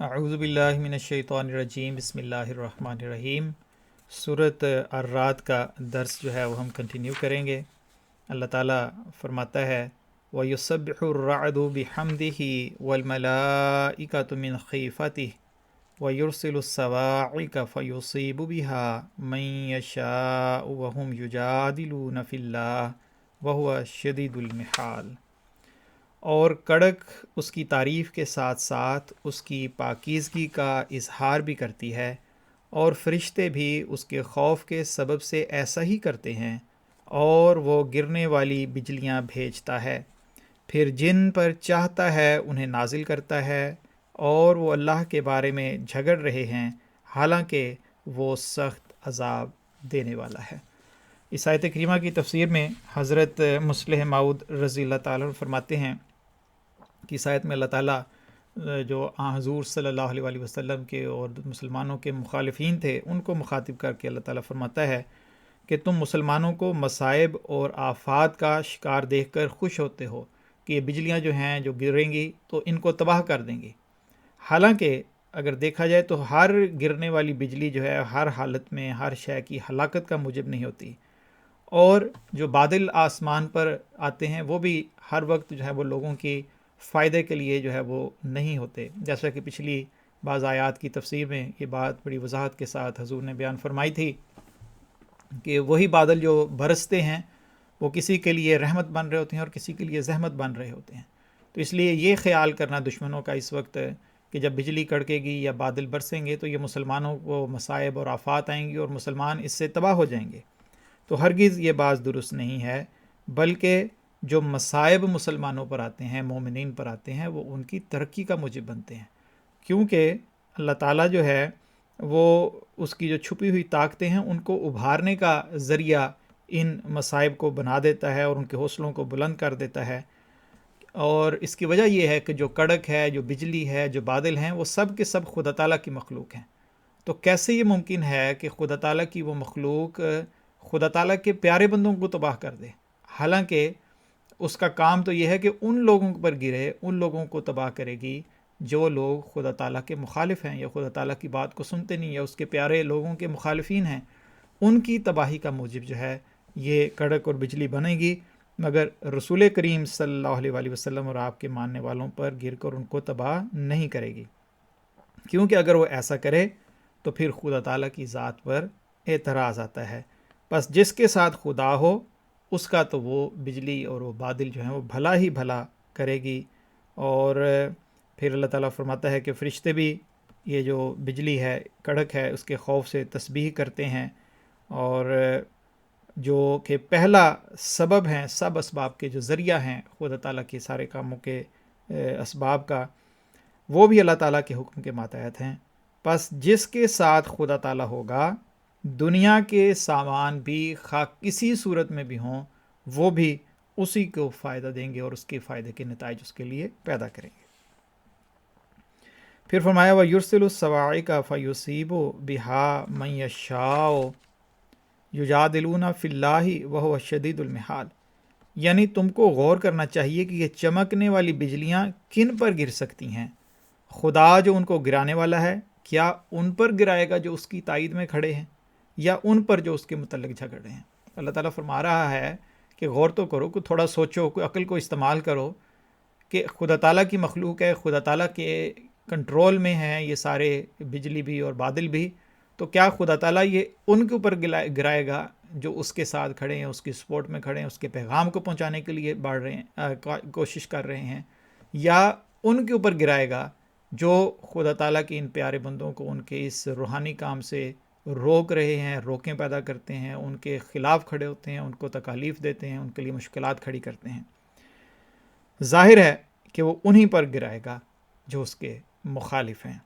اعوذ باللہ من الشیطان الرجیم، بسم اللہ الرحمن الرحیم۔ سورۃ الرعد کا درس جو ہے وہ ہم کنٹینیو کریں گے۔ اللہ تعالیٰ فرماتا ہے وَيُسَبِّحُ الرَّعْدُ بِحَمْدِهِ وَالْمَلَائِكَةُ مِنْ خِيفَتِهِ وَيُرْسِلُ الصَّوَاعِقَ فَيُصِيبُ بِهَا مَن يَشَاءُ وَهُمْ يُجَادِلُونَ فِي اللَّهِ وَهُوَ شَدِيدُ الْمِحَالِ۔ اور کڑک اس کی تعریف کے ساتھ ساتھ اس کی پاکیزگی کا اظہار بھی کرتی ہے، اور فرشتے بھی اس کے خوف کے سبب سے ایسا ہی کرتے ہیں، اور وہ گرنے والی بجلیاں بھیجتا ہے، پھر جن پر چاہتا ہے انہیں نازل کرتا ہے، اور وہ اللہ کے بارے میں جھگڑ رہے ہیں حالانکہ وہ سخت عذاب دینے والا ہے۔ اس آیت کریمہ کی تفسیر میں حضرت مصلح موعود رضی اللہ تعالیٰ عنہ فرماتے ہیں کہ اس آیت میں اللہ تعالیٰ جو حضور صلی اللہ علیہ وآلہ وسلم کے اور مسلمانوں کے مخالفین تھے ان کو مخاطب کر کے اللہ تعالیٰ فرماتا ہے کہ تم مسلمانوں کو مصائب اور آفات کا شکار دیکھ کر خوش ہوتے ہو کہ یہ بجلیاں جو ہیں جو گریں گی تو ان کو تباہ کر دیں گی، حالانکہ اگر دیکھا جائے تو ہر گرنے والی بجلی جو ہے ہر حالت میں ہر شے کی ہلاکت کا موجب نہیں ہوتی، اور جو بادل آسمان پر آتے ہیں وہ بھی ہر وقت جو ہے وہ لوگوں کی فائدے کے لیے جو ہے وہ نہیں ہوتے، جیسا کہ پچھلی بعض آیات کی تفسیر میں یہ بات بڑی وضاحت کے ساتھ حضور نے بیان فرمائی تھی کہ وہی بادل جو برستے ہیں وہ کسی کے لیے رحمت بن رہے ہوتے ہیں اور کسی کے لیے زحمت بن رہے ہوتے ہیں۔ تو اس لیے یہ خیال کرنا دشمنوں کا اس وقت کہ جب بجلی کڑکے گی یا بادل برسیں گے تو یہ مسلمانوں کو مصائب اور آفات آئیں گی اور مسلمان اس سے تباہ ہو جائیں گے، تو ہرگز یہ بات درست نہیں ہے، بلکہ جو مصائب مسلمانوں پر آتے ہیں، مومنین پر آتے ہیں، وہ ان کی ترقی کا موجب بنتے ہیں، کیونکہ اللہ تعالیٰ جو ہے وہ اس کی جو چھپی ہوئی طاقتیں ہیں ان کو ابھارنے کا ذریعہ ان مصائب کو بنا دیتا ہے اور ان کے حوصلوں کو بلند کر دیتا ہے۔ اور اس کی وجہ یہ ہے کہ جو کڑک ہے، جو بجلی ہے، جو بادل ہیں، وہ سب کے سب خدا تعالیٰ کی مخلوق ہیں۔ تو کیسے یہ ممکن ہے کہ خدا تعالیٰ کی وہ مخلوق خدا تعالیٰ کے پیارے بندوں کو تباہ کر دے، حالانکہ اس کا کام تو یہ ہے کہ ان لوگوں پر گرے، ان لوگوں کو تباہ کرے گی جو لوگ خدا تعالیٰ کے مخالف ہیں یا خدا تعالیٰ کی بات کو سنتے نہیں یا اس کے پیارے لوگوں کے مخالفین ہیں، ان کی تباہی کا موجب جو ہے یہ کڑک اور بجلی بنے گی، مگر رسول کریم صلی اللہ علیہ وآلہ وسلم اور آپ کے ماننے والوں پر گر کر ان کو تباہ نہیں کرے گی، کیونکہ اگر وہ ایسا کرے تو پھر خدا تعالیٰ کی ذات پر اعتراض آتا ہے۔ بس جس کے ساتھ خدا ہو اس کا تو وہ بجلی اور وہ بادل جو ہیں وہ بھلا ہی بھلا کرے گی۔ اور پھر اللہ تعالیٰ فرماتا ہے کہ فرشتے بھی یہ جو بجلی ہے، کڑک ہے، اس کے خوف سے تسبیح کرتے ہیں، اور جو کہ پہلا سبب ہیں سب اسباب کے جو ذریعہ ہیں خدا تعالیٰ کے سارے کاموں کے اسباب کا، وہ بھی اللہ تعالیٰ کے حکم کے ماتحت ہیں۔ پس جس کے ساتھ خدا تعالیٰ ہوگا، دنیا کے سامان بھی خواہ کسی صورت میں بھی ہوں، وہ بھی اسی کو فائدہ دیں گے اور اس کے فائدے کے نتائج اس کے لیے پیدا کریں گے۔ پھر فرمایا وَيُرْسِلُ الصَّوَاعِقَ فَيُصِيبُ بِهَا مَن يَشَاءُ يُجَادِلُونَ فِي اللَّهِ وَهُوَ شَدِيدُ الْمِحَالِ، یعنی تم کو غور کرنا چاہیے کہ یہ چمکنے والی بجلیاں کن پر گر سکتی ہیں؟ خدا جو ان کو گرانے والا ہے، کیا ان پر گرائے گا جو اس کی تائید میں کھڑے ہیں، یا ان پر جو اس کے متعلق جھگڑ رہے ہیں؟ اللہ تعالیٰ فرما رہا ہے کہ غور تو کرو، کہ تھوڑا سوچو، کوئی عقل کو استعمال کرو کہ خدا تعالیٰ کی مخلوق ہے، خدا تعالیٰ کے کنٹرول میں ہیں یہ سارے بجلی بھی اور بادل بھی، تو کیا خدا تعالیٰ یہ ان کے اوپر گرائے گا جو اس کے ساتھ کھڑے ہیں، اس کی سپورٹ میں کھڑے ہیں، اس کے پیغام کو پہنچانے کے لیے بڑھ رہے ہیں، کوشش کر رہے ہیں، یا ان کے اوپر گرائے گا جو خدا تعالیٰ کے ان پیارے بندوں کو ان کے اس روحانی کام سے روک رہے ہیں، روکیں پیدا کرتے ہیں، ان کے خلاف کھڑے ہوتے ہیں، ان کو تکالیف دیتے ہیں، ان کے لیے مشکلات کھڑی کرتے ہیں؟ ظاہر ہے کہ وہ انہی پر گرائے گا جو اس کے مخالف ہیں۔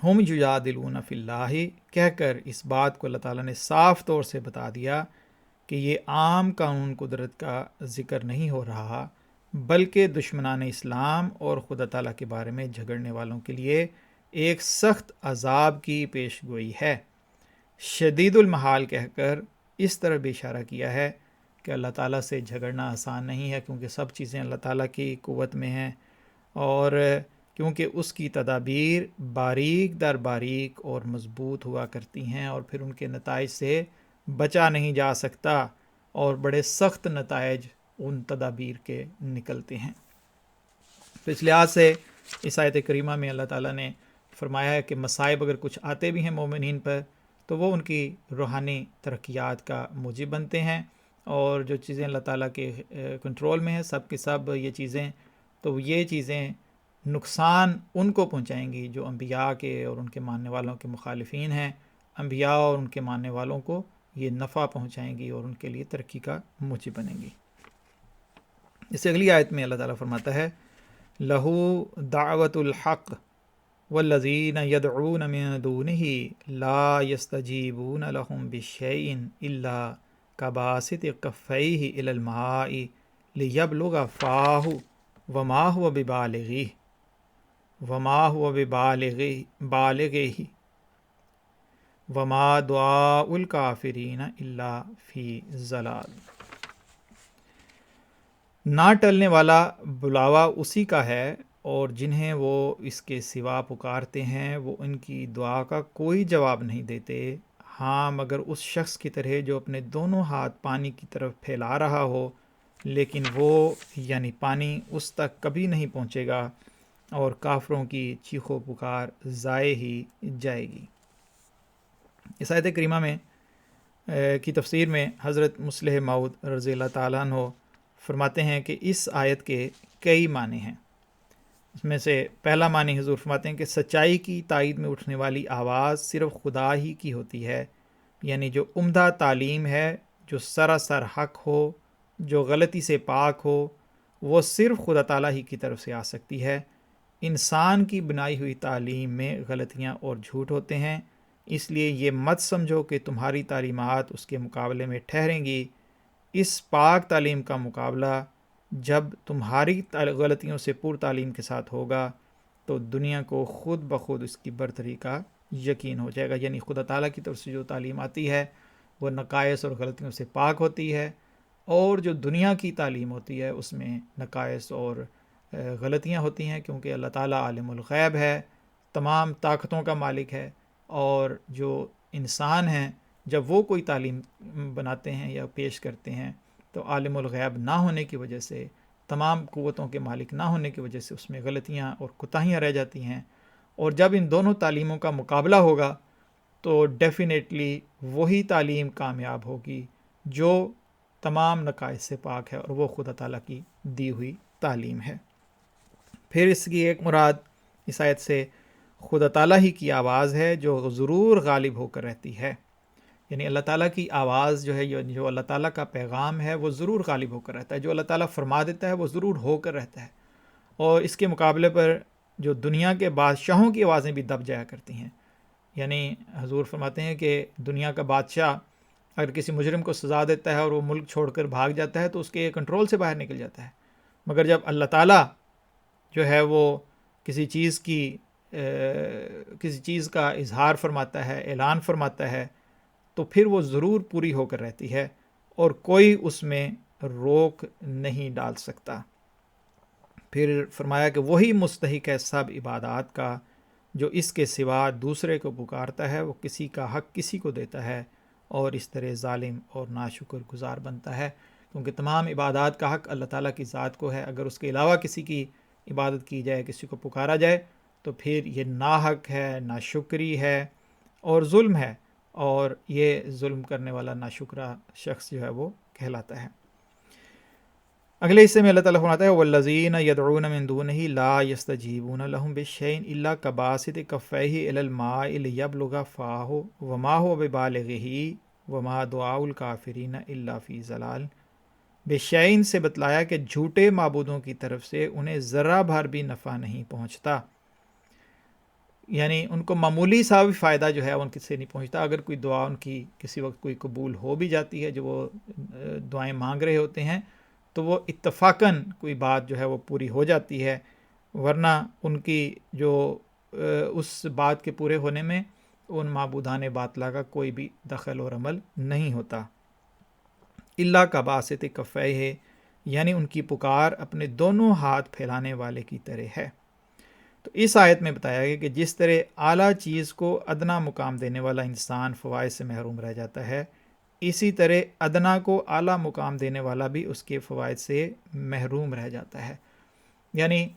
ہم یجادلون فی اللہ، کہہ کر اس بات کو اللہ تعالیٰ نے صاف طور سے بتا دیا کہ یہ عام قانون قدرت کا ذکر نہیں ہو رہا، بلکہ دشمنان اسلام اور خدا تعالیٰ کے بارے میں جھگڑنے والوں کے لیے ایک سخت عذاب کی پیش گوئی ہے۔ شدید المحال کہہ کر اس طرح بھی اشارہ کیا ہے کہ اللہ تعالیٰ سے جھگڑنا آسان نہیں ہے، کیونکہ سب چیزیں اللہ تعالیٰ کی قوت میں ہیں، اور کیونکہ اس کی تدابیر باریک در باریک اور مضبوط ہوا کرتی ہیں، اور پھر ان کے نتائج سے بچا نہیں جا سکتا، اور بڑے سخت نتائج ان تدابیر کے نکلتے ہیں۔ تو اس لحاظ سے اس آیت کریمہ میں اللہ تعالیٰ نے فرمایا ہے کہ مصائب اگر کچھ آتے بھی ہیں مومنین پر تو وہ ان کی روحانی ترقیات کا موجب بنتے ہیں، اور جو چیزیں اللہ تعالیٰ کے کنٹرول میں ہیں سب کے سب یہ چیزیں، تو یہ چیزیں نقصان ان کو پہنچائیں گی جو انبیاء کے اور ان کے ماننے والوں کے مخالفین ہیں۔ انبیاء اور ان کے ماننے والوں کو یہ نفع پہنچائیں گی اور ان کے لیے ترقی کا موجب بنیں گی۔ اس سے اگلی آیت میں اللہ تعالیٰ فرماتا ہے لہو دعوت الحق والذین یدعون من دونہ لا یستجیبون لهم بشیء الا کباسط کفیہ الی الماء لیبلغ فاہ وما هو ببالغہ وما دعاء الکافرین الا فی ضلال۔ نہ ٹلنے والا بلاوا اسی کا ہے، اور جنہیں وہ اس کے سوا پکارتے ہیں وہ ان کی دعا کا کوئی جواب نہیں دیتے، ہاں مگر اس شخص کی طرح جو اپنے دونوں ہاتھ پانی کی طرف پھیلا رہا ہو، لیکن وہ یعنی پانی اس تک کبھی نہیں پہنچے گا، اور کافروں کی چیخ و پکار ضائع ہی جائے گی۔ اس آیت کریمہ میں کی تفسیر میں حضرت مصلح موعود رضی اللہ تعالیٰ عنہ فرماتے ہیں کہ اس آیت کے کئی معنی ہیں۔ اس میں سے پہلا معنی حضور فرماتے ہیں کہ سچائی کی تائید میں اٹھنے والی آواز صرف خدا ہی کی ہوتی ہے، یعنی جو عمدہ تعلیم ہے، جو سراسر حق ہو، جو غلطی سے پاک ہو، وہ صرف خدا تعالیٰ ہی کی طرف سے آ سکتی ہے۔ انسان کی بنائی ہوئی تعلیم میں غلطیاں اور جھوٹ ہوتے ہیں، اس لیے یہ مت سمجھو کہ تمہاری تعلیمات اس کے مقابلے میں ٹھہریں گی۔ اس پاک تعلیم کا مقابلہ جب تمہاری غلطیوں سے پر تعلیم کے ساتھ ہوگا تو دنیا کو خود بخود اس کی برتری کا یقین ہو جائے گا، یعنی خدا تعالیٰ کی طرف سے جو تعلیم آتی ہے وہ نقائص اور غلطیوں سے پاک ہوتی ہے، اور جو دنیا کی تعلیم ہوتی ہے اس میں نقائص اور غلطیاں ہوتی ہیں، کیونکہ اللہ تعالیٰ عالم الغیب ہے، تمام طاقتوں کا مالک ہے، اور جو انسان ہیں جب وہ کوئی تعلیم بناتے ہیں یا پیش کرتے ہیں تو عالم الغیب نہ ہونے کی وجہ سے، تمام قوتوں کے مالک نہ ہونے کی وجہ سے اس میں غلطیاں اور کوتاہیاں رہ جاتی ہیں، اور جب ان دونوں تعلیموں کا مقابلہ ہوگا تو ڈیفینیٹلی وہی تعلیم کامیاب ہوگی جو تمام نقائص سے پاک ہے، اور وہ خدا تعالیٰ کی دی ہوئی تعلیم ہے۔ پھر اس کی ایک مراد اس آیت سے خدا تعالیٰ ہی کی آواز ہے جو ضرور غالب ہو کر رہتی ہے، یعنی اللہ تعالیٰ کی آواز جو ہے، جو اللہ تعالیٰ کا پیغام ہے وہ ضرور غالب ہو کر رہتا ہے، جو اللہ تعالیٰ فرما دیتا ہے وہ ضرور ہو کر رہتا ہے، اور اس کے مقابلے پر جو دنیا کے بادشاہوں کی آوازیں بھی دب جایا کرتی ہیں، یعنی حضور فرماتے ہیں کہ دنیا کا بادشاہ اگر کسی مجرم کو سزا دیتا ہے اور وہ ملک چھوڑ کر بھاگ جاتا ہے تو اس کے کنٹرول سے باہر نکل جاتا ہے، مگر جب اللہ تعالیٰ جو ہے وہ کسی چیز کا اظہار فرماتا ہے، اعلان فرماتا ہے، تو پھر وہ ضرور پوری ہو کر رہتی ہے، اور کوئی اس میں روک نہیں ڈال سکتا۔ پھر فرمایا کہ وہی مستحق ہے سب عبادات کا جو اس کے سوا دوسرے کو پکارتا ہے، وہ کسی کا حق کسی کو دیتا ہے اور اس طرح ظالم اور ناشکر گزار بنتا ہے، کیونکہ تمام عبادات کا حق اللہ تعالیٰ کی ذات کو ہے۔ اگر اس کے علاوہ کسی کی عبادت کی جائے، کسی کو پکارا جائے، تو پھر یہ ناحق ہے، ناشکری ہے اور ظلم ہے، اور یہ ظلم کرنے والا ناشکرہ شخص جو ہے وہ کہلاتا ہے۔ اگلے حصے میں اللہ تعالیٰ فرماتا ہے والذین یدعون من دونہ لا یستجیبون لهم بشیء الا کباسط کفیہ الی الماء لیبلغ فاہ وما هو ببالغہ وما دعاء الکافرین الا فی ضلال۔ بشیء سے بتلایا کہ جھوٹے معبودوں کی طرف سے انہیں ذرہ بھر بھی نفع نہیں پہنچتا، یعنی ان کو معمولی سا بھی فائدہ جو ہے ان سے نہیں پہنچتا۔ اگر کوئی دعا ان کی کسی وقت کوئی قبول ہو بھی جاتی ہے، جو وہ دعائیں مانگ رہے ہوتے ہیں، تو وہ اتفاقاً کوئی بات جو ہے وہ پوری ہو جاتی ہے، ورنہ ان کی جو اس بات کے پورے ہونے میں ان معبودان باطلہ کا کوئی بھی دخل اور عمل نہیں ہوتا۔ اللہ کا باسط کفیہ ہے، یعنی ان کی پکار اپنے دونوں ہاتھ پھیلانے والے کی طرح ہے۔ تو اس آیت میں بتایا گیا کہ جس طرح اعلیٰ چیز کو ادنا مقام دینے والا انسان فوائد سے محروم رہ جاتا ہے، اسی طرح ادنا کو اعلیٰ مقام دینے والا بھی اس کے فوائد سے محروم رہ جاتا ہے۔ یعنی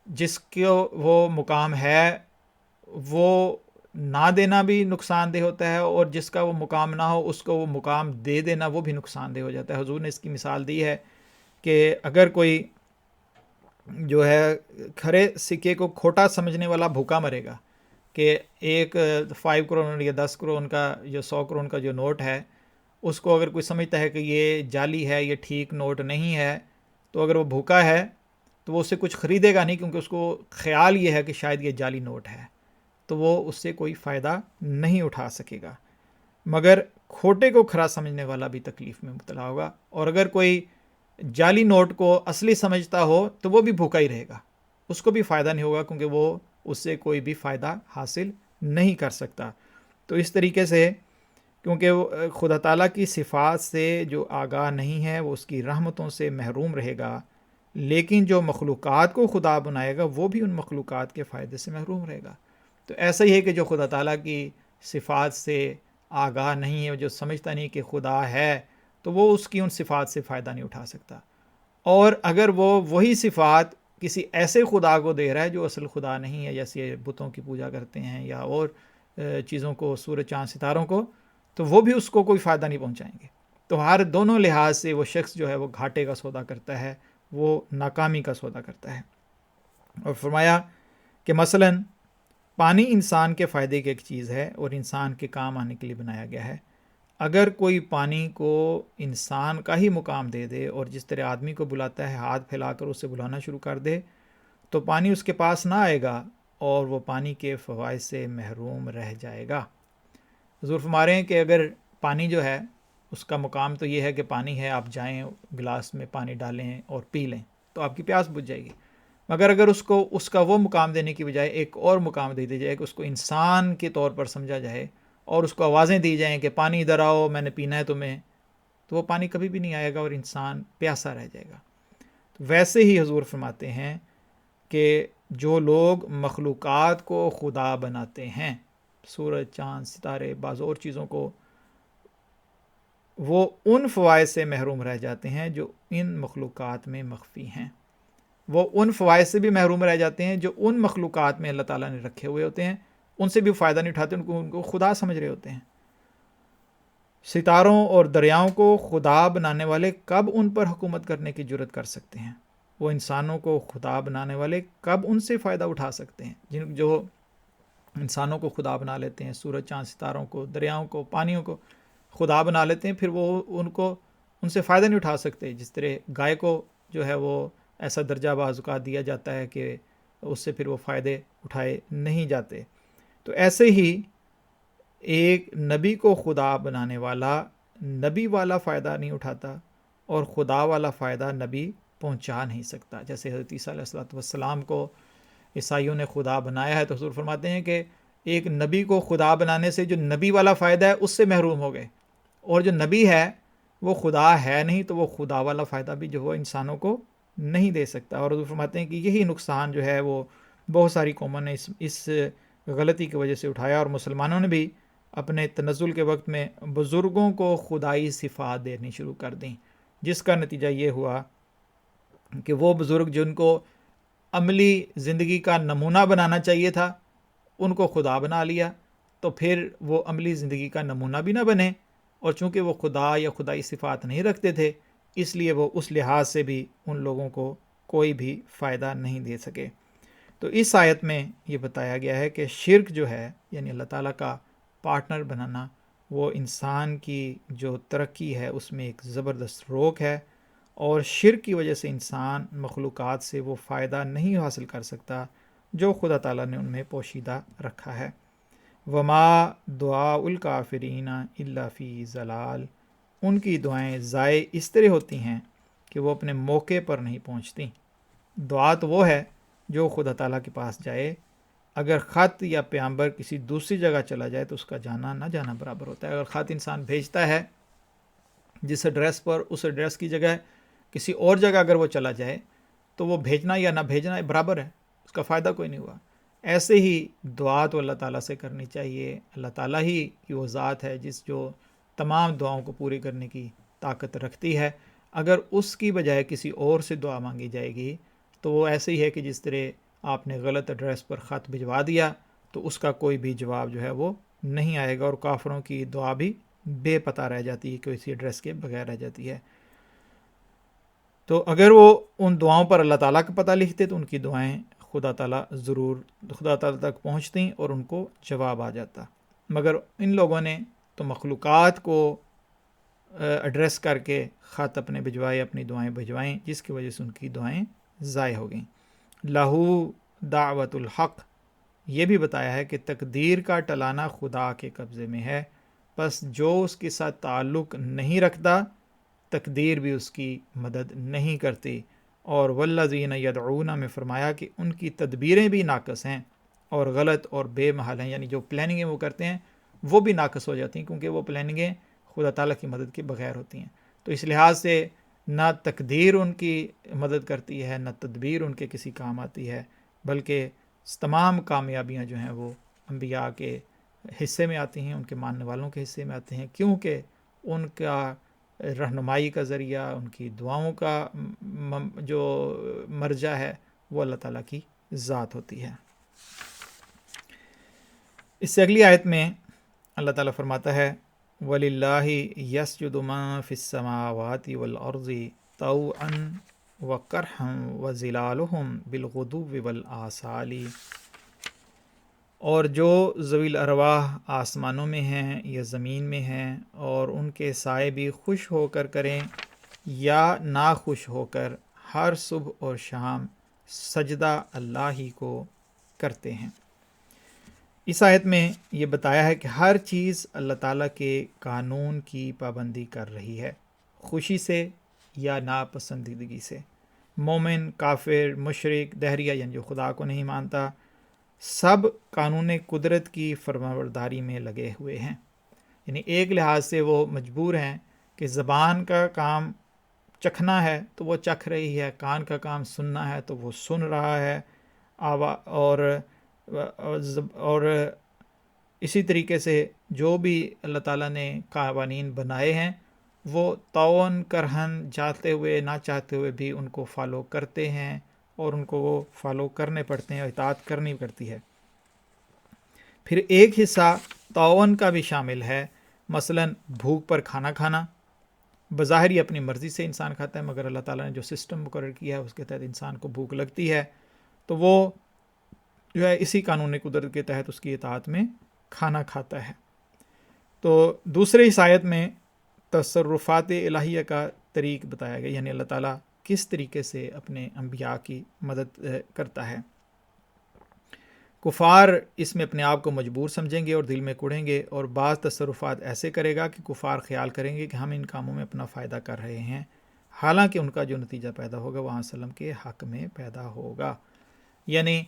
جس کو وہ مقام ہے وہ نہ دینا بھی نقصان دہ ہوتا ہے، اور جس کا وہ مقام نہ ہو اس کو وہ مقام دے دینا وہ بھی نقصان دہ ہو جاتا ہے۔ حضور نے اس کی مثال دی ہے کہ اگر کوئی جو ہے کھرے سکے کو کھوٹا سمجھنے والا بھوکا مرے گا، کہ ایک 5 کروڑ یا 10 کروڑ کا جو 100 کروڑ کا جو نوٹ ہے، اس کو اگر کوئی سمجھتا ہے کہ یہ جعلی ہے، یہ ٹھیک نوٹ نہیں ہے، تو اگر وہ بھوکا ہے تو وہ اس سے کچھ خریدے گا نہیں، کیونکہ اس کو خیال یہ ہے کہ شاید یہ جعلی نوٹ ہے، تو وہ اس سے کوئی فائدہ نہیں اٹھا سکے گا۔ مگر کھوٹے کو کھرا سمجھنے والا بھی تکلیف میں مبتلا ہوگا، اور اگر کوئی جعلی نوٹ کو اصلی سمجھتا ہو تو وہ بھی بھوکا ہی رہے گا، اس کو بھی فائدہ نہیں ہوگا، کیونکہ وہ اس سے کوئی بھی فائدہ حاصل نہیں کر سکتا۔ تو اس طریقے سے کیونکہ وہ خدا تعالیٰ کی صفات سے جو آگاہ نہیں ہے وہ اس کی رحمتوں سے محروم رہے گا، لیکن جو مخلوقات کو خدا بنائے گا وہ بھی ان مخلوقات کے فائدے سے محروم رہے گا۔ تو ایسا ہی ہے کہ جو خدا تعالیٰ کی صفات سے آگاہ نہیں ہے، جو سمجھتا نہیں کہ خدا ہے، تو وہ اس کی ان صفات سے فائدہ نہیں اٹھا سکتا۔ اور اگر وہ وہی صفات کسی ایسے خدا کو دے رہا ہے جو اصل خدا نہیں ہے، جیسے بتوں کی پوجا کرتے ہیں یا اور چیزوں کو، سورج چاند ستاروں کو، تو وہ بھی اس کو کوئی فائدہ نہیں پہنچائیں گے۔ تو ہر دونوں لحاظ سے وہ شخص جو ہے وہ گھاٹے کا سودا کرتا ہے، وہ ناکامی کا سودا کرتا ہے۔ اور فرمایا کہ مثلاً پانی انسان کے فائدے کی ایک چیز ہے اور انسان کے کام آنے کے لیے بنایا گیا ہے۔ اگر کوئی پانی کو انسان کا ہی مقام دے دے اور جس طرح آدمی کو بلاتا ہے ہاتھ پھیلا کر اسے بلانا شروع کر دے، تو پانی اس کے پاس نہ آئے گا اور وہ پانی کے فوائد سے محروم رہ جائے گا۔ حضور فرما رہے ہیں کہ اگر پانی جو ہے اس کا مقام تو یہ ہے کہ پانی ہے، آپ جائیں گلاس میں پانی ڈالیں اور پی لیں تو آپ کی پیاس بجھ جائے گی۔ مگر اگر اس کا وہ مقام دینے کی بجائے ایک اور مقام دے دیا جائے کہ اس کو انسان کے طور پر سمجھا جائے اور اس کو آوازیں دی جائیں کہ پانی ادھر آؤ، میں نے پینا ہے تمہیں، تو وہ پانی کبھی بھی نہیں آئے گا اور انسان پیاسا رہ جائے گا۔ تو ویسے ہی حضور فرماتے ہیں کہ جو لوگ مخلوقات کو خدا بناتے ہیں، سورج چاند ستارے بعض اور چیزوں کو، وہ ان فوائد سے محروم رہ جاتے ہیں جو ان مخلوقات میں مخفی ہیں۔ وہ ان فوائد سے بھی محروم رہ جاتے ہیں جو ان مخلوقات میں اللہ تعالیٰ نے رکھے ہوئے ہوتے ہیں، ان سے بھی فائدہ نہیں اٹھاتے، ان کو خدا سمجھ رہے ہوتے ہیں۔ ستاروں اور دریاؤں کو خدا بنانے والے کب ان پر حکومت کرنے کی جرت کر سکتے ہیں؟ وہ انسانوں کو خدا بنانے والے کب ان سے فائدہ اٹھا سکتے ہیں؟ جو انسانوں کو خدا بنا لیتے ہیں، سورج چاند ستاروں کو، دریاؤں کو، پانیوں کو خدا بنا لیتے ہیں، پھر وہ ان سے فائدہ نہیں اٹھا سکتے۔ جس طرح گائے کو جو ہے وہ ایسا درجہ بعض اوقات دیا جاتا ہے کہ اس سے پھر وہ فائدے اٹھائے نہیں جاتے۔ تو ایسے ہی ایک نبی کو خدا بنانے والا نبی والا فائدہ نہیں اٹھاتا اور خدا والا فائدہ نبی پہنچا نہیں سکتا۔ جیسے حضرت عیسیٰ علیہ السلام کو عیسائیوں نے خدا بنایا ہے، تو حضور فرماتے ہیں کہ ایک نبی کو خدا بنانے سے جو نبی والا فائدہ ہے اس سے محروم ہو گئے، اور جو نبی ہے وہ خدا ہے نہیں، تو وہ خدا والا فائدہ بھی جو وہ انسانوں کو نہیں دے سکتا۔ اور حضور فرماتے ہیں کہ یہی نقصان جو ہے وہ بہت ساری قوموں نے اس غلطی کی وجہ سے اٹھایا، اور مسلمانوں نے بھی اپنے تنزل کے وقت میں بزرگوں کو خدائی صفات دینی شروع کر دیں، جس کا نتیجہ یہ ہوا کہ وہ بزرگ جن کو عملی زندگی کا نمونہ بنانا چاہیے تھا ان کو خدا بنا لیا، تو پھر وہ عملی زندگی کا نمونہ بھی نہ بنے، اور چونکہ وہ خدا یا خدائی صفات نہیں رکھتے تھے اس لیے وہ اس لحاظ سے بھی ان لوگوں کو کوئی بھی فائدہ نہیں دے سکے۔ تو اس آیت میں یہ بتایا گیا ہے کہ شرک جو ہے، یعنی اللہ تعالیٰ کا پارٹنر بنانا، وہ انسان کی جو ترقی ہے اس میں ایک زبردست روک ہے، اور شرک کی وجہ سے انسان مخلوقات سے وہ فائدہ نہیں حاصل کر سکتا جو خدا تعالیٰ نے ان میں پوشیدہ رکھا ہے۔ وما دعاء الکافرین الا فی ضلال، ان کی دعائیں ضائع اس طرح ہوتی ہیں کہ وہ اپنے موقع پر نہیں پہنچتی۔ دعا تو وہ ہے جو خدا تعالیٰ کے پاس جائے، اگر خط یا پیغمبر کسی دوسری جگہ چلا جائے تو اس کا جانا نہ جانا برابر ہوتا ہے۔ اگر خط انسان بھیجتا ہے جس ایڈریس پر، اس ایڈریس کی جگہ کسی اور جگہ اگر وہ چلا جائے تو وہ بھیجنا یا نہ بھیجنا برابر ہے، اس کا فائدہ کوئی نہیں ہوا۔ ایسے ہی دعا تو اللہ تعالیٰ سے کرنی چاہیے. اللہ تعالیٰ ہی کی وہ ذات ہے جو تمام دعاؤں کو پوری کرنے کی طاقت رکھتی ہے. اگر اس کی بجائے کسی اور سے دعا مانگی جائے گی تو وہ ایسے ہی ہے کہ جس طرح آپ نے غلط ایڈریس پر خط بھجوا دیا تو اس کا کوئی بھی جواب جو ہے وہ نہیں آئے گا، اور کافروں کی دعا بھی بے پتہ رہ جاتی ہے، کسی ایڈریس کے بغیر رہ جاتی ہے. تو اگر وہ ان دعاؤں پر اللہ تعالیٰ کا پتہ لکھتے تو ان کی دعائیں خدا تعالیٰ تک پہنچتی اور ان کو جواب آ جاتا. مگر ان لوگوں نے تو مخلوقات کو ایڈریس کر کے خط اپنے بھجوائے، اپنی دعائیں بھجوائیں، جس کی وجہ سے ان کی دعائیں ضائع ہو گئیں. لہو دعوت الحق، یہ بھی بتایا ہے کہ تقدیر کا ٹلانا خدا کے قبضے میں ہے، پس جو اس کے ساتھ تعلق نہیں رکھتا تقدیر بھی اس کی مدد نہیں کرتی. اور والذین یدعون میں فرمایا کہ ان کی تدبیریں بھی ناقص ہیں اور غلط اور بے محل ہیں، یعنی جو پلاننگیں وہ کرتے ہیں وہ بھی ناقص ہو جاتی ہیں، کیونکہ وہ پلاننگیں خدا تعالیٰ کی مدد کے بغیر ہوتی ہیں. تو اس لحاظ سے نہ تقدیر ان کی مدد کرتی ہے، نہ تدبیر ان کے کسی کام آتی ہے، بلکہ تمام کامیابیاں جو ہیں وہ انبیاء کے حصے میں آتی ہیں، ان کے ماننے والوں کے حصے میں آتے ہیں، کیونکہ ان کا رہنمائی کا ذریعہ، ان کی دعاؤں کا جو مرجع ہے وہ اللہ تعالیٰ کی ذات ہوتی ہے. اس سے اگلی آیت میں اللہ تعالیٰ فرماتا ہے وَلِلَّهِ يَسْجُدُ مَن فِي السَّمَاوَاتِ وَالْأَرْضِ طَوْعًا وَكَرْهًا وَظِلَالُهُمْ بِالْغُدُوِّ وَالْآصَالِ، اور جو ذوی الارواح آسمانوں میں ہیں یا زمین میں ہیں، اور ان کے سائے بھی خوش ہو کر کریں یا ناخوش ہو کر، ہر صبح اور شام سجدہ اللہ ہی کو کرتے ہیں. اس آیت میں یہ بتایا ہے کہ ہر چیز اللہ تعالیٰ کے قانون کی پابندی کر رہی ہے، خوشی سے یا ناپسندیدگی سے. مومن، کافر، مشرک، دہریہ یعنی جو خدا کو نہیں مانتا، سب قانون قدرت کی فرمانبرداری میں لگے ہوئے ہیں. یعنی ایک لحاظ سے وہ مجبور ہیں کہ زبان کا کام چکھنا ہے تو وہ چکھ رہی ہے، کان کا کام سننا ہے تو وہ سن رہا ہے، اور اسی طریقے سے جو بھی اللہ تعالیٰ نے قوانین بنائے ہیں وہ تعاون کرہن، چاہتے ہوئے نہ چاہتے ہوئے بھی ان کو فالو کرتے ہیں، اور ان کو وہ فالو کرنے پڑتے ہیں، اور اطاعت کرنی پڑتی ہے. پھر ایک حصہ تعاون کا بھی شامل ہے، مثلا بھوک پر کھانا کھانا. بظاہر ہی اپنی مرضی سے انسان کھاتا ہے، مگر اللہ تعالیٰ نے جو سسٹم مقرر کیا ہے اس کے تحت انسان کو بھوک لگتی ہے تو وہ جو ہے اسی قانون قدرت کے تحت اس کی اطاعت میں کھانا کھاتا ہے. تو دوسرے اس آیت میں تصرفات الہیہ کا طریق بتایا گیا، یعنی اللہ تعالیٰ کس طریقے سے اپنے انبیاء کی مدد کرتا ہے. کفار اس میں اپنے آپ کو مجبور سمجھیں گے اور دل میں کڑیں گے، اور بعض تصرفات ایسے کرے گا کہ کفار خیال کریں گے کہ ہم ان کاموں میں اپنا فائدہ کر رہے ہیں، حالانکہ ان کا جو نتیجہ پیدا ہوگا وہ وسلم کے حق میں پیدا ہوگا. یعنی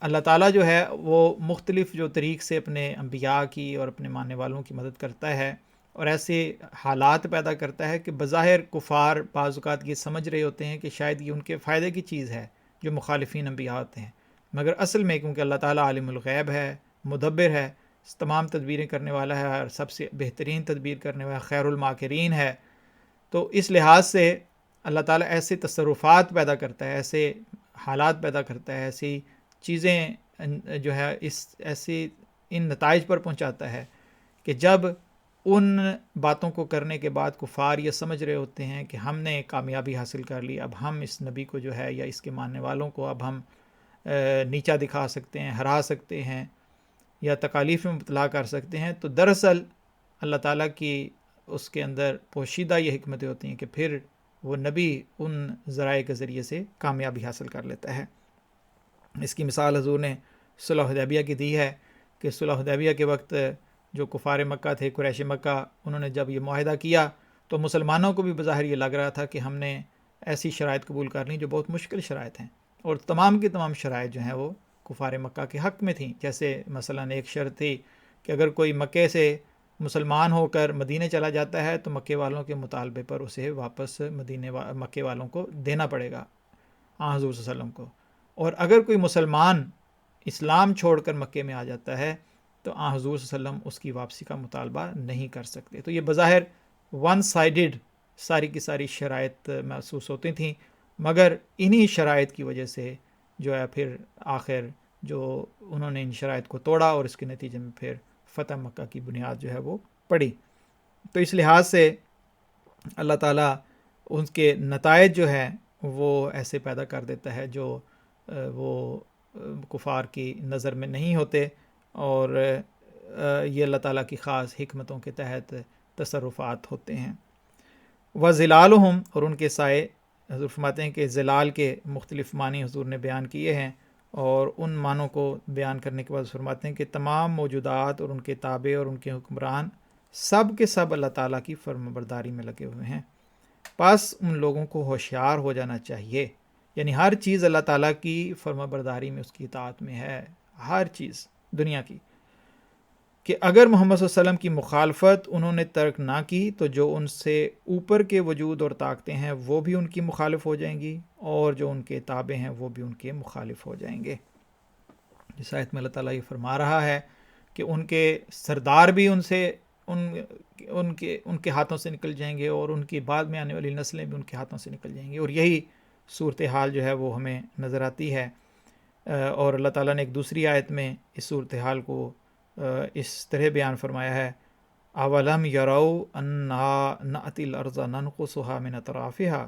اللہ تعالیٰ جو ہے وہ مختلف جو طریق سے اپنے انبیاء کی اور اپنے ماننے والوں کی مدد کرتا ہے، اور ایسے حالات پیدا کرتا ہے کہ بظاہر کفار بعض اوقات یہ سمجھ رہے ہوتے ہیں کہ شاید یہ ان کے فائدے کی چیز ہے جو مخالفین انبیاء ہوتے ہیں، مگر اصل میں کیونکہ اللہ تعالیٰ عالم الغیب ہے، مدبر ہے، تمام تدبیریں کرنے والا ہے، اور سب سے بہترین تدبیر کرنے والا خیر الماکرین ہے، تو اس لحاظ سے اللہ تعالیٰ ایسے تصرفات پیدا کرتا ہے، ایسے حالات پیدا کرتا ہے، ایسی چیزیں جو ہے ایسی ان نتائج پر پہنچاتا ہے کہ جب ان باتوں کو کرنے کے بعد کفار یہ سمجھ رہے ہوتے ہیں کہ ہم نے کامیابی حاصل کر لی، اب ہم اس نبی کو جو ہے یا اس کے ماننے والوں کو اب ہم نیچا دکھا سکتے ہیں، ہرا سکتے ہیں، یا تکالیف میں مبتلا کر سکتے ہیں، تو دراصل اللہ تعالیٰ کی اس کے اندر پوشیدہ یہ حکمتیں ہوتی ہیں کہ پھر وہ نبی ان ذرائع کے ذریعے سے کامیابی حاصل کر لیتا ہے. اس کی مثال حضور نے صلح حدیبیہ کی دی ہے کہ صلح حدیبیہ کے وقت جو کفار مکہ تھے، قریش مکہ، انہوں نے جب یہ معاہدہ کیا تو مسلمانوں کو بھی بظاہر یہ لگ رہا تھا کہ ہم نے ایسی شرائط قبول کر لی جو بہت مشکل شرائط ہیں، اور تمام کی تمام شرائط جو ہیں وہ کفار مکہ کے حق میں تھیں. جیسے مثلا ایک شرط تھی کہ اگر کوئی مکے سے مسلمان ہو کر مدینے چلا جاتا ہے تو مکے والوں کے مطالبے پر اسے واپس مکے والوں کو دینا پڑے گا حضور صلی اللہ علیہ وسلم کو، اور اگر کوئی مسلمان اسلام چھوڑ کر مکے میں آ جاتا ہے تو آن حضور صلی اللہ علیہ وسلم اس کی واپسی کا مطالبہ نہیں کر سکتے. تو یہ بظاہر ون سائیڈڈ ساری کی ساری شرائط محسوس ہوتی تھیں، مگر انہی شرائط کی وجہ سے جو ہے پھر آخر جو انہوں نے ان شرائط کو توڑا اور اس کے نتیجے میں پھر فتح مکہ کی بنیاد جو ہے وہ پڑی. تو اس لحاظ سے اللہ تعالیٰ ان کے نتائج جو ہے وہ ایسے پیدا کر دیتا ہے جو وہ کفار کی نظر میں نہیں ہوتے، اور یہ اللہ تعالیٰ کی خاص حکمتوں کے تحت تصرفات ہوتے ہیں. وَظِلَالُهُمْ، اور ان کے سائے، حضور فرماتے ہیں کہ ظلال کے مختلف معنی حضور نے بیان کیے ہیں، اور ان معنوں کو بیان کرنے کے بعد فرماتے ہیں کہ تمام موجودات اور ان کے تابع اور ان کے حکمران سب کے سب اللہ تعالیٰ کی فرمانبرداری میں لگے ہوئے ہیں. پس ان لوگوں کو ہوشیار ہو جانا چاہیے، یعنی ہر چیز اللہ تعالیٰ کی فرمانبرداری میں، اس کی اطاعت میں ہے، ہر چیز دنیا کی، کہ اگر محمد صلی اللہ علیہ وسلم کی مخالفت انہوں نے ترک نہ کی تو جو ان سے اوپر کے وجود اور طاقتیں ہیں وہ بھی ان کی مخالف ہو جائیں گی، اور جو ان کے تابع ہیں وہ بھی ان کے مخالف ہو جائیں گے. اس آیت میں اللہ تعالیٰ یہ فرما رہا ہے کہ ان کے سردار بھی ان کے ہاتھوں سے نکل جائیں گے، اور ان کی بعد میں آنے والی نسلیں بھی ان کے ہاتھوں سے نکل جائیں گی. اور یہی صورتحال جو ہے وہ ہمیں نظر آتی ہے. اور اللہ تعالیٰ نے ایک دوسری آیت میں اس صورتحال کو اس طرح بیان فرمایا ہے، اولم یروا انا نأتی الارض ننقصها من اطرافها،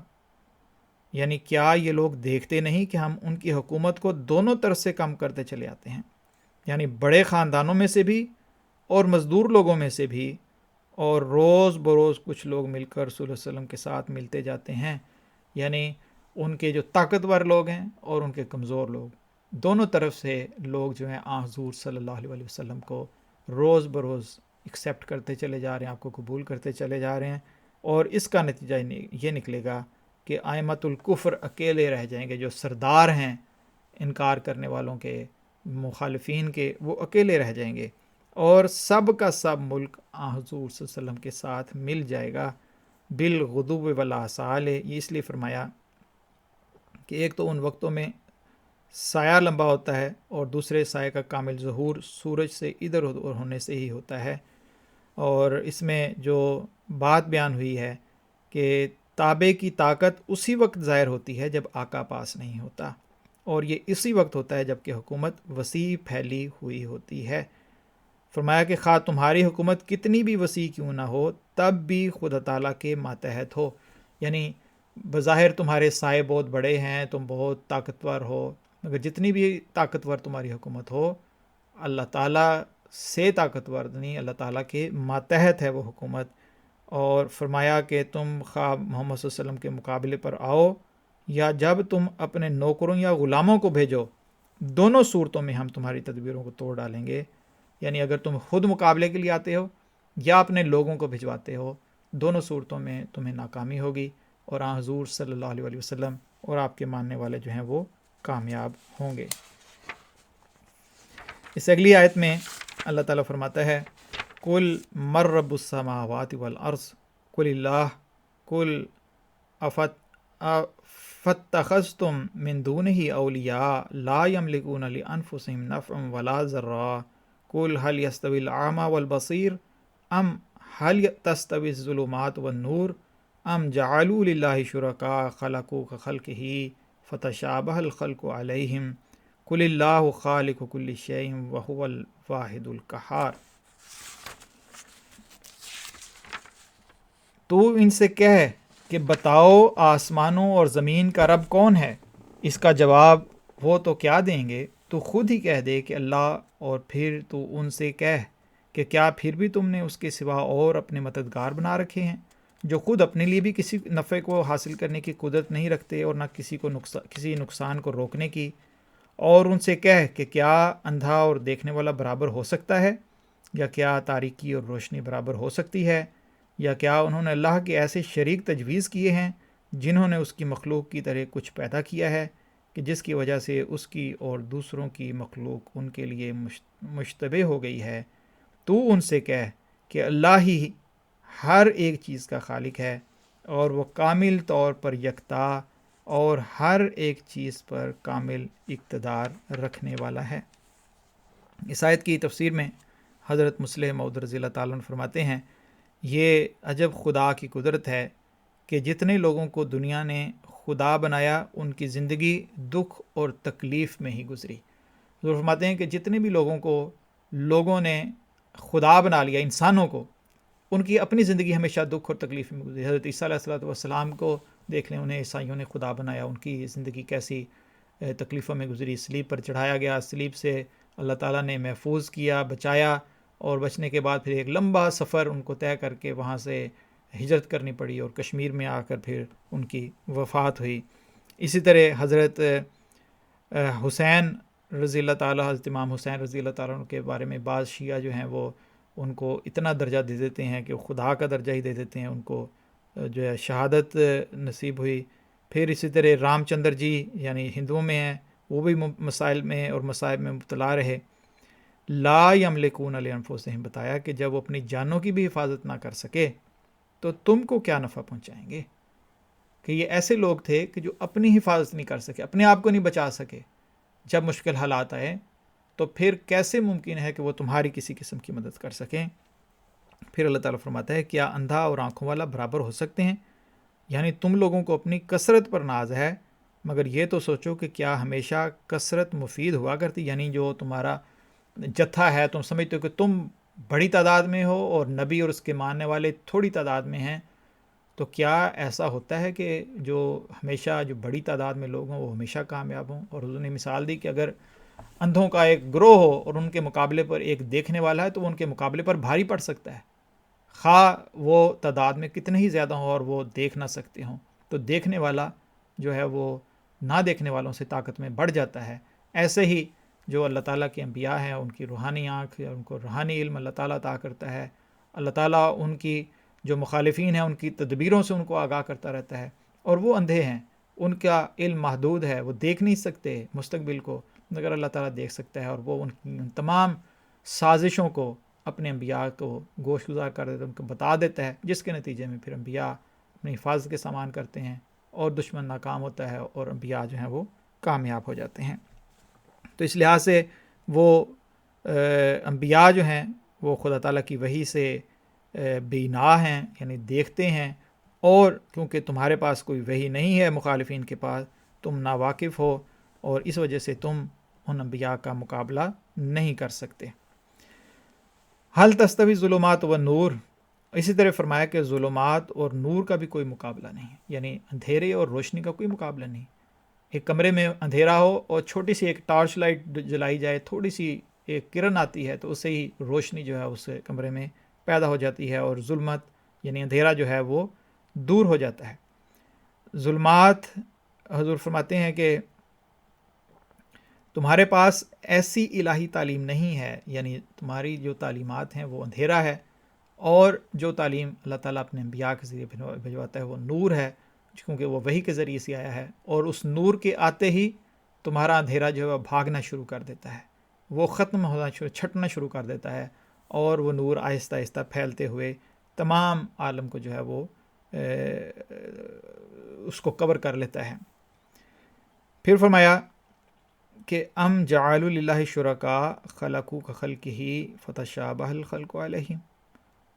یعنی کیا یہ لوگ دیکھتے نہیں کہ ہم ان کی حکومت کو دونوں طرف سے کم کرتے چلے آتے ہیں، یعنی بڑے خاندانوں میں سے بھی اور مزدور لوگوں میں سے بھی، اور روز بروز کچھ لوگ مل کر رسول اللہ علیہ وسلم کے ساتھ ملتے جاتے ہیں. یعنی ان کے جو طاقتور لوگ ہیں اور ان کے کمزور لوگ، دونوں طرف سے لوگ جو ہیں حضور صلی اللہ علیہ وسلم کو روز بروز ایکسیپٹ کرتے چلے جا رہے ہیں، آپ کو قبول کرتے چلے جا رہے ہیں. اور اس کا نتیجہ یہ نکلے گا کہ ائمۃ الکفر اکیلے رہ جائیں گے، جو سردار ہیں انکار کرنے والوں کے، مخالفین کے، وہ اکیلے رہ جائیں گے، اور سب کا سب ملک حضور صلی اللہ علیہ وسلم کے ساتھ مل جائے گا بالغدو والآصال. یہ اس لیے فرمایا کہ ایک تو ان وقتوں میں سایہ لمبا ہوتا ہے، اور دوسرے سایہ کا کامل ظہور سورج سے ادھر ادھر ہونے سے ہی ہوتا ہے. اور اس میں جو بات بیان ہوئی ہے کہ تابع کی طاقت اسی وقت ظاہر ہوتی ہے جب آقا پاس نہیں ہوتا، اور یہ اسی وقت ہوتا ہے جب کہ حکومت وسیع پھیلی ہوئی ہوتی ہے. فرمایا کہ خواہ تمہاری حکومت کتنی بھی وسیع کیوں نہ ہو، تب بھی خدا تعالیٰ کے ماتحت ہو. یعنی بظاہر تمہارے سائے بہت بڑے ہیں، تم بہت طاقتور ہو، مگر جتنی بھی طاقتور تمہاری حکومت ہو، اللہ تعالیٰ سے طاقتور نہیں، اللہ تعالیٰ کے ماتحت ہے وہ حکومت. اور فرمایا کہ تم خواہ محمد صلی اللہ علیہ وسلم کے مقابلے پر آؤ، یا جب تم اپنے نوکروں یا غلاموں کو بھیجو، دونوں صورتوں میں ہم تمہاری تدبیروں کو توڑ ڈالیں گے. یعنی اگر تم خود مقابلے کے لیے آتے ہو یا اپنے لوگوں کو بھجواتے ہو، دونوں صورتوں میں تمہیں ناکامی ہوگی، اور حضور صلی اللہ علیہ وسلم اور آپ کے ماننے والے جو ہیں وہ کامیاب ہوں گے. اس اگلی آیت میں اللہ تعالیٰ فرماتا ہے، قل من رب السماوات والارض قل اللہ قل فاتخذتم من دونه اولیاء لا یملکون لانفسهم نفعا ولا ضرا قل هل يستوي الأعمى والبصير ام هل تستوي الظلمات والنور ام جعلوا لله شركاء خلقوا كخلقه فتشابه الخلق عليهم قل اللہ خالق كل شيء وهو الواحد القہار. تو ان سے کہہ کہ بتاؤ آسمانوں اور زمین کا رب کون ہے؟ اس کا جواب وہ تو کیا دیں گے؟ تو خود ہی کہہ دے کہ اللہ، اور پھر تو ان سے کہہ کہ کیا پھر بھی تم نے اس کے سوا اور اپنے مددگار بنا رکھے ہیں جو خود اپنے لیے بھی کسی نفع کو حاصل کرنے کی قدرت نہیں رکھتے اور نہ کسی نقصان کو روکنے کی. اور ان سے کہہ کہ کیا اندھا اور دیکھنے والا برابر ہو سکتا ہے، یا کیا تاریکی اور روشنی برابر ہو سکتی ہے، یا کیا انہوں نے اللہ کے ایسے شریک تجویز کیے ہیں جنہوں نے اس کی مخلوق کی طرح کچھ پیدا کیا ہے کہ جس کی وجہ سے اس کی اور دوسروں کی مخلوق ان کے لیے مشتبہ ہو گئی ہے. تو ان سے کہہ کہ اللہ ہی ہر ایک چیز کا خالق ہے، اور وہ کامل طور پر یکتا اور ہر ایک چیز پر کامل اقتدار رکھنے والا ہے. اس آیت کی تفسیر میں حضرت مصلح موعود رضی اللہ تعالیٰ عنہ فرماتے ہیں یہ عجب خدا کی قدرت ہے کہ جتنے لوگوں کو دنیا نے خدا بنایا ان کی زندگی دکھ اور تکلیف میں ہی گزری۔ حضور فرماتے ہیں کہ جتنے بھی لوگوں کو لوگوں نے خدا بنا لیا، انسانوں کو، ان کی اپنی زندگی ہمیشہ دکھ اور تکلیف میں گزری۔ حضرت عیسیٰ علیہ السلام کو دیکھ لیں، انہیں عیسائیوں نے خدا بنایا، ان کی زندگی کیسی تکلیفوں میں گزری۔ سلیب پر چڑھایا گیا، سلیب سے اللہ تعالیٰ نے محفوظ کیا، بچایا، اور بچنے کے بعد پھر ایک لمبا سفر ان کو طے کر کے وہاں سے ہجرت کرنی پڑی، اور کشمیر میں آ کر پھر ان کی وفات ہوئی۔ اسی طرح حضرت حسین رضی اللہ تعالیٰ، حضرت امام حسین رضی اللہ تعالیٰ عنہ کے بارے میں بعض شیعہ جو ہیں وہ ان کو اتنا درجہ دے دیتے ہیں کہ خدا کا درجہ ہی دے دیتے ہیں، ان کو جو ہے شہادت نصیب ہوئی۔ پھر اسی طرح رام چندر جی یعنی ہندوؤں میں ہیں، وہ بھی مسائل میں اور مصائب میں مبتلا رہے۔ لا یملکون لانفسہم، بتایا کہ جب وہ اپنی جانوں کی بھی حفاظت نہ کر سکے تو تم کو کیا نفع پہنچائیں گے؟ کہ یہ ایسے لوگ تھے کہ جو اپنی حفاظت نہیں کر سکے، اپنے آپ کو نہیں بچا سکے جب مشکل حالات آئے، تو پھر کیسے ممکن ہے کہ وہ تمہاری کسی قسم کی مدد کر سکیں؟ پھر اللہ تعالیٰ فرماتا ہے کیا اندھا اور آنکھوں والا برابر ہو سکتے ہیں؟ یعنی تم لوگوں کو اپنی کثرت پر ناز ہے، مگر یہ تو سوچو کہ کیا ہمیشہ کثرت مفید ہوا کرتی؟ یعنی جو تمہارا جتھا ہے، تم سمجھتے ہو کہ تم بڑی تعداد میں ہو اور نبی اور اس کے ماننے والے تھوڑی تعداد میں ہیں، تو کیا ایسا ہوتا ہے کہ جو ہمیشہ جو بڑی تعداد میں لوگ ہوں وہ ہمیشہ کامیاب ہوں؟ اور حضور نے مثال دی کہ اگر اندھوں کا ایک گروہ ہو اور ان کے مقابلے پر ایک دیکھنے والا ہے تو وہ ان کے مقابلے پر بھاری پڑ سکتا ہے، خواہ وہ تعداد میں کتنے ہی زیادہ ہوں اور وہ دیکھ نہ سکتے ہوں، تو دیکھنے والا جو ہے وہ نہ دیکھنے والوں سے طاقت میں بڑھ جاتا ہے۔ ایسے ہی جو اللہ تعالیٰ کے انبیاء ہیں، ان کی روحانی آنکھ یا ان کو روحانی علم اللہ تعالیٰ عطا کرتا ہے۔ اللہ تعالیٰ ان کی جو مخالفین ہیں ان کی تدبیروں سے ان کو آگاہ کرتا رہتا ہے، اور وہ اندھے ہیں، ان کا علم محدود ہے، وہ دیکھ نہیں سکتے مستقبل کو، مگر اللہ تعالیٰ دیکھ سکتا ہے، اور وہ ان کی ان تمام سازشوں کو اپنے انبیاء کو گوش گزار کر دیتا ہے، ان کو بتا دیتا ہے، جس کے نتیجے میں پھر انبیاء اپنی حفاظت کے سامان کرتے ہیں اور دشمن ناکام ہوتا ہے اور انبیاء جو ہیں وہ کامیاب ہو جاتے ہیں۔ تو اس لحاظ سے وہ انبیاء جو ہیں وہ خدا تعالیٰ کی وحی سے بینا ہیں، یعنی دیکھتے ہیں، اور کیونکہ تمہارے پاس کوئی وحی نہیں ہے مخالفین کے پاس، تم ناواقف ہو، اور اس وجہ سے تم ان انبیاء کا مقابلہ نہیں کر سکتے۔ حل تستوی ظلمات و نور، اسی طرح فرمایا کہ ظلمات اور نور کا بھی کوئی مقابلہ نہیں، یعنی اندھیرے اور روشنی کا کوئی مقابلہ نہیں۔ ایک کمرے میں اندھیرا ہو اور چھوٹی سی ایک ٹارچ لائٹ جلائی جائے، تھوڑی سی ایک کرن آتی ہے تو اس سے ہی روشنی جو ہے اس کمرے میں پیدا ہو جاتی ہے، اور ظلمت یعنی اندھیرا جو ہے وہ دور ہو جاتا ہے۔ ظلمات، حضور فرماتے ہیں کہ تمہارے پاس ایسی الہی تعلیم نہیں ہے، یعنی تمہاری جو تعلیمات ہیں وہ اندھیرا ہے، اور جو تعلیم اللہ تعالیٰ اپنے انبیاء کے ذریعے بھجواتا ہے وہ نور ہے، کیونکہ وہ وحی کے ذریعے سے آیا ہے، اور اس نور کے آتے ہی تمہارا اندھیرا جو ہے بھاگنا شروع کر دیتا ہے، وہ ختم ہونا چھٹنا شروع کر دیتا ہے، اور وہ نور آہستہ آہستہ پھیلتے ہوئے تمام عالم کو جو ہے وہ اس کو کور کر لیتا ہے۔ پھر فرمایا کہ ام جعلوا للہ شرکاء خلقوا کخلقہ فتشابہ الخلق علیہم،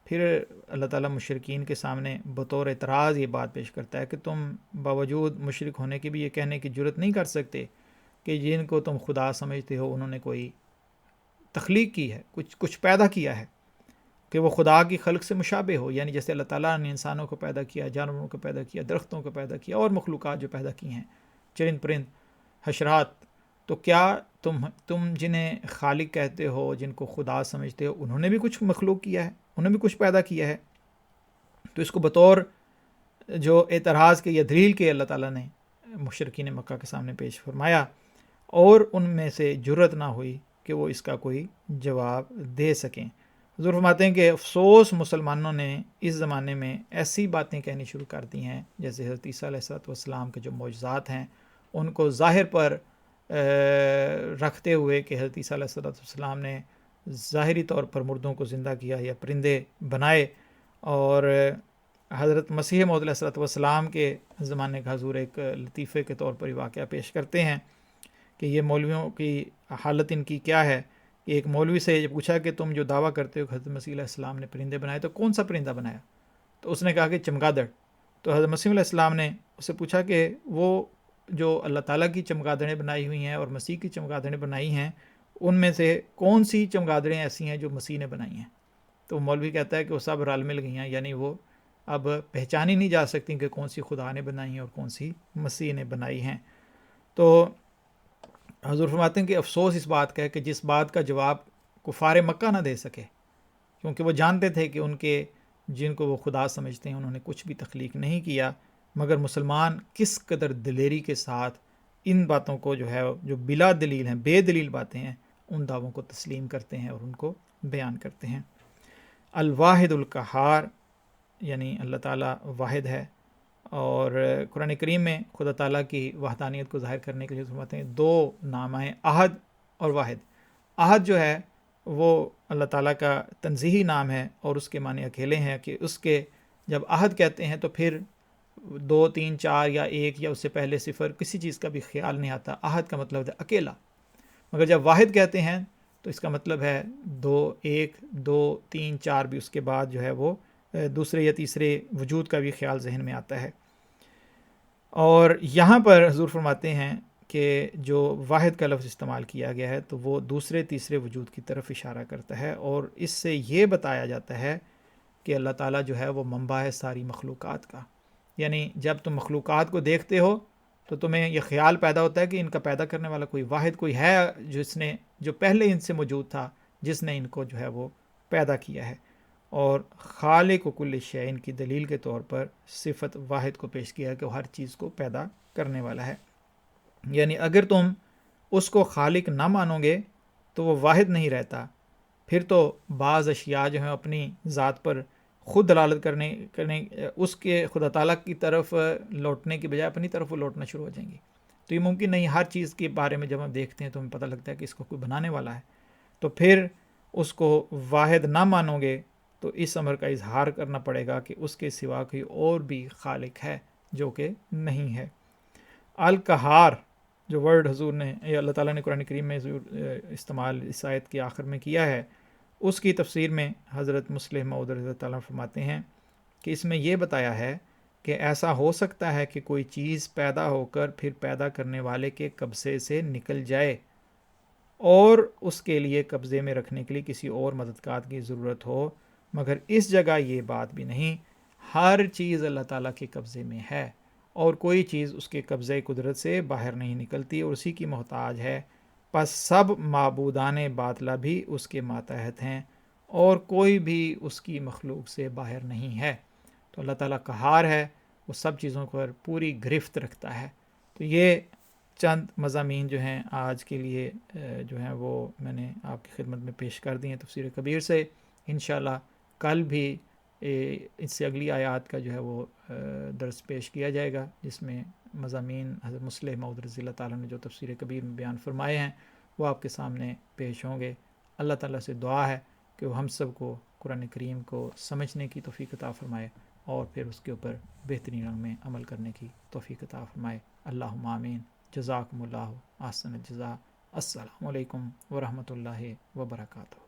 پھر اللہ تعالیٰ مشرکین کے سامنے بطور اعتراض یہ بات پیش کرتا ہے کہ تم باوجود مشرک ہونے کے بھی یہ کہنے کی جرت نہیں کر سکتے کہ جن کو تم خدا سمجھتے ہو انہوں نے کوئی تخلیق کی ہے، کچھ پیدا کیا ہے، کہ وہ خدا کی خلق سے مشابہ ہو، یعنی جیسے اللہ تعالیٰ نے انسانوں کو پیدا کیا، جانوروں کو پیدا کیا، درختوں کو پیدا کیا، اور مخلوقات جو پیدا کی ہیں، چرند پرند حشرات، تو کیا تم جنہیں خالق کہتے ہو، جن کو خدا سمجھتے ہو، انہوں نے بھی کچھ مخلوق کیا ہے، انہوں نے بھی کچھ پیدا کیا ہے؟ تو اس کو بطور جو اعتراض کے یا دلیل کے اللہ تعالیٰ نے مشرکین مکہ کے سامنے پیش فرمایا، اور ان میں سے جرت نہ ہوئی کہ وہ اس کا کوئی جواب دے سکیں۔ حضور فرماتے ہیں کہ افسوس مسلمانوں نے اس زمانے میں ایسی باتیں کہنی شروع کر دی ہیں، جیسے حضرت عیسیٰ علیہ السلام کے جو معجزات ہیں ان کو ظاہر پر رکھتے ہوئے کہ حضرت عیسیٰ علیہ السلام نے ظاہری طور پر مردوں کو زندہ کیا یا پرندے بنائے، اور حضرت مسیح موعود علیہ السلام کے زمانے کا حضور ایک لطیفے کے طور پر یہ واقعہ پیش کرتے ہیں کہ یہ مولویوں کی حالت ان کی کیا ہے کہ ایک مولوی سے یہ پوچھا کہ تم جو دعویٰ کرتے ہو کہ حضرت مسیح علیہ السلام نے پرندے بنائے تو کون سا پرندہ بنایا؟ تو اس نے کہا کہ چمگادڑ۔ تو حضرت مسیح علیہ السلام نے اس سے پوچھا کہ وہ جو اللہ تعالیٰ کی چمگادڑیں بنائی ہوئی ہیں اور مسیح کی چمگادڑیں بنائی ہیں، ان میں سے کون سی چمگادڑیں ایسی ہیں جو مسیح نے بنائی ہیں؟ تو مولوی کہتا ہے کہ وہ سب رل مل گئی ہیں، یعنی وہ اب پہچانی نہیں جا سکتی کہ کون سی خدا نے بنائی ہیں اور کون سی مسیح نے بنائی ہیں۔ تو حضور فرماتے ہیں کہ افسوس اس بات کا ہے کہ جس بات کا جواب کفار مکہ نہ دے سکے، کیونکہ وہ جانتے تھے کہ ان کے جن کو وہ خدا سمجھتے ہیں انہوں نے کچھ بھی تخلیق نہیں کیا، مگر مسلمان کس قدر دلیری کے ساتھ ان باتوں کو جو ہے جو بلا دلیل ہیں، بے دلیل باتیں ہیں، ان دعووں کو تسلیم کرتے ہیں اور ان کو بیان کرتے ہیں۔ الواحد القہار، یعنی اللہ تعالیٰ واحد ہے، اور قرآن کریم میں خدا تعالیٰ کی وحدانیت کو ظاہر کرنے کے لیے فرماتے ہیں دو نام ہیں، احد اور واحد۔ احد جو ہے وہ اللہ تعالیٰ کا تنزیہی نام ہے اور اس کے معنی اکیلے ہیں، کہ اس کے جب احد کہتے ہیں تو پھر 2 3 4 یا 1 یا اس سے پہلے صفر کسی چیز کا بھی خیال نہیں آتا۔ احد کا مطلب ہے اکیلا، مگر جب واحد کہتے ہیں تو اس کا مطلب ہے 2 1 2 3 4 بھی اس کے بعد جو ہے وہ دوسرے یا تیسرے وجود کا بھی خیال ذہن میں آتا ہے۔ اور یہاں پر حضور فرماتے ہیں کہ جو واحد کا لفظ استعمال کیا گیا ہے تو وہ دوسرے تیسرے وجود کی طرف اشارہ کرتا ہے، اور اس سے یہ بتایا جاتا ہے کہ اللہ تعالیٰ جو ہے وہ منبع ہے ساری مخلوقات کا۔ یعنی جب تم مخلوقات کو دیکھتے ہو تو تمہیں یہ خیال پیدا ہوتا ہے کہ ان کا پیدا کرنے والا کوئی واحد کوئی ہے جو پہلے ان سے موجود تھا، جس نے ان کو جو ہے وہ پیدا کیا ہے۔ اور خالق و کل شیء کی دلیل کے طور پر صفت واحد کو پیش کیا ہے کہ وہ ہر چیز کو پیدا کرنے والا ہے۔ یعنی اگر تم اس کو خالق نہ مانو گے تو وہ واحد نہیں رہتا، پھر تو بعض اشیاء جو ہیں اپنی ذات پر خود دلالت کرنے اس کے خدا تعالیٰ کی طرف لوٹنے کی بجائے اپنی طرف وہ لوٹنا شروع ہو جائیں گی۔ تو یہ ممکن نہیں، ہر چیز کے بارے میں جب ہم دیکھتے ہیں تو ہمیں پتہ لگتا ہے کہ اس کو کوئی بنانے والا ہے، تو پھر اس کو واحد نہ مانو گے تو اس امر کا اظہار کرنا پڑے گا کہ اس کے سوا کوئی اور بھی خالق ہے جو کہ نہیں ہے۔ القہار جو ورڈ حضور نے اللہ تعالیٰ نے قرآن کریم میں استعمال اس آیت کی آخر میں کیا ہے، اس کی تفسیر میں حضرت مسلم موعود رضی اللہ تعالیٰ فرماتے ہیں کہ اس میں یہ بتایا ہے کہ ایسا ہو سکتا ہے کہ کوئی چیز پیدا ہو کر پھر پیدا کرنے والے کے قبضے سے نکل جائے اور اس کے لیے قبضے میں رکھنے کے لیے کسی اور مددگار کی ضرورت ہو، مگر اس جگہ یہ بات بھی نہیں، ہر چیز اللہ تعالیٰ کے قبضے میں ہے اور کوئی چیز اس کے قبضے قدرت سے باہر نہیں نکلتی اور اسی کی محتاج ہے، پس سب معبودان باطلہ بھی اس کے ماتحت ہیں اور کوئی بھی اس کی مخلوق سے باہر نہیں ہے۔ تو اللہ تعالیٰ قہار ہے، وہ سب چیزوں پر پوری گرفت رکھتا ہے۔ تو یہ چند مضامین جو ہیں آج کے لیے جو ہیں وہ میں نے آپ کی خدمت میں پیش کر دی ہیں تفسیر کبیر سے۔ انشاءاللہ کل بھی اس سے اگلی آیات کا جو ہے وہ درس پیش کیا جائے گا، جس میں مضامین حضرت مسلم موعود رضی اللہ تعالیٰ نے جو تفسیر کبیر میں بیان فرمائے ہیں وہ آپ کے سامنے پیش ہوں گے۔ اللہ تعالیٰ سے دعا ہے کہ وہ ہم سب کو قرآن کریم کو سمجھنے کی توفیق عطا فرمائے اور پھر اس کے اوپر بہترین رنگ میں عمل کرنے کی توفیق عطا فرمائے۔ اللہم آمین۔ جزاکم اللہ احسن الجزاء۔ السلام علیکم ورحمۃ اللہ وبرکاتہ۔